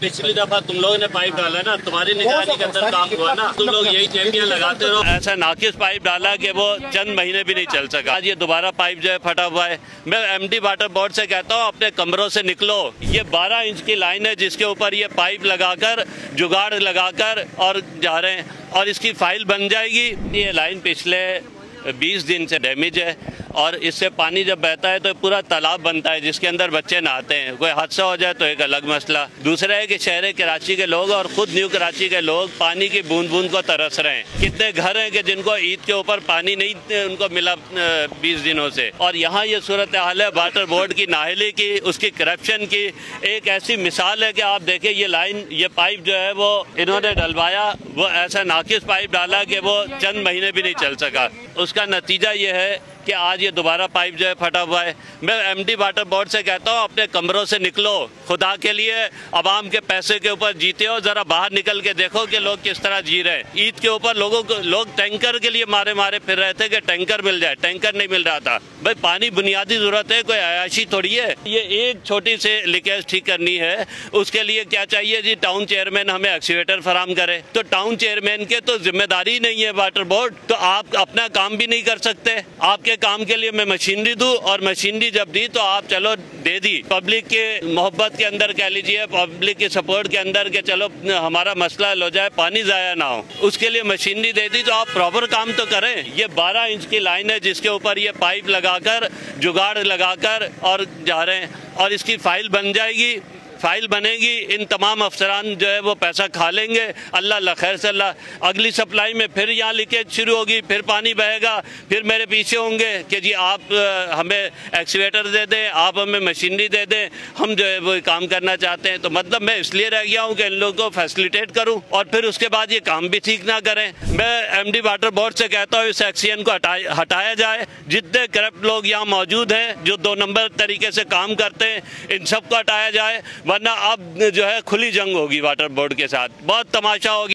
पिछली दफा तुम लोगों ने पाइप डाला ना, तुम्हारी निगरानी के अंदर काम हुआ ना, तुम लोग यही चैंपियन लगाते रहो। ऐसा नाकिस पाइप डाला कि वो चंद महीने भी नहीं चल सका। आज ये दोबारा पाइप जो है फटा हुआ है। मैं एमडी वाटर बोर्ड से कहता हूँ अपने कमरों से निकलो। ये 12 इंच की लाइन है जिसके ऊपर ये पाइप लगाकर जुगाड़ लगाकर और जा रहे हैं और इसकी फाइल बन जाएगी। ये लाइन पिछले 20 दिन से डैमेज है और इससे पानी जब बहता है तो पूरा तालाब बनता है जिसके अंदर बच्चे नहाते हैं। कोई हादसा हो जाए तो एक अलग मसला। दूसरा है कि शहर कराची के लोग और खुद न्यू कराची के लोग पानी की बूंद बूंद को तरस रहे हैं। कितने घर हैं कि जिनको ईद के ऊपर पानी नहीं उनको मिला 20 दिनों से। और यहाँ ये सूरत हाल है वाटर बोर्ड की नाहली की, उसकी करप्शन की एक ऐसी मिसाल है कि आप देखें ये लाइन, ये पाइप जो है वो इन्होंने डलवाया, वो ऐसा नाकिस पाइप डाला कि वो चंद महीने भी नहीं चल सका। उसका नतीजा ये है कि आज ये दोबारा पाइप जो है फटा हुआ है। मैं एमडी वाटर बोर्ड से कहता हूँ अपने कमरों से निकलो। खुदा के लिए अवाम के पैसे के ऊपर जीते हो, जरा बाहर निकल के देखो कि लोग किस तरह जी रहे हैं। ईद के ऊपर लोग टैंकर के लिए मारे फिर रहे थे कि टैंकर मिल जाए, टैंकर नहीं मिल रहा था। भाई पानी बुनियादी जरूरत है, कोई अयाशी थोड़ी है। ये एक छोटी सी लीकेज ठीक करनी है, उसके लिए क्या चाहिए जी, टाउन चेयरमैन हमें एक्सीवेटर फराम करे। तो टाउन चेयरमैन के तो जिम्मेदारी नहीं है वाटर बोर्ड, तो आप अपना काम भी नहीं कर सकते। आपके काम के लिए मैं मशीनरी दूं और मशीनरी जब दी तो आप चलो दे दी पब्लिक के मोहब्बत के अंदर, कह लीजिए पब्लिक के सपोर्ट के अंदर के चलो हमारा मसला हल हो जाए, पानी जाया ना हो, उसके लिए मशीनरी दे दी। तो आप प्रॉपर काम तो करें। ये 12 इंच की लाइन है जिसके ऊपर ये पाइप लगाकर जुगाड़ लगाकर और जा रहे हैं और इसकी फाइल बन जाएगी। फाइल बनेगी, इन तमाम अफसरान जो है वो पैसा खा लेंगे। अल्लाह खैर से अल्लाह। अगली सप्लाई में फिर यहाँ लीकेज शुरू होगी, फिर पानी बहेगा, फिर मेरे पीछे होंगे कि जी आप हमें एक्सीवेटर दे दें, आप हमें मशीनरी दे दें, हम जो है वो काम करना चाहते हैं। तो मतलब मैं इसलिए रह गया हूँ कि इन लोगों को फैसिलिटेट करूँ और फिर उसके बाद ये काम भी ठीक ना करें। मैं एमडी वाटर बोर्ड से कहता हूँ इस एक्शन को हटाया जाए। जितने करप्ट लोग यहाँ मौजूद हैं जो 2 नंबर तरीके से काम करते हैं, इन सबको हटाया जाए, वरना अब जो है खुली जंग होगी वाटर बोर्ड के साथ, बहुत तमाशा होगी।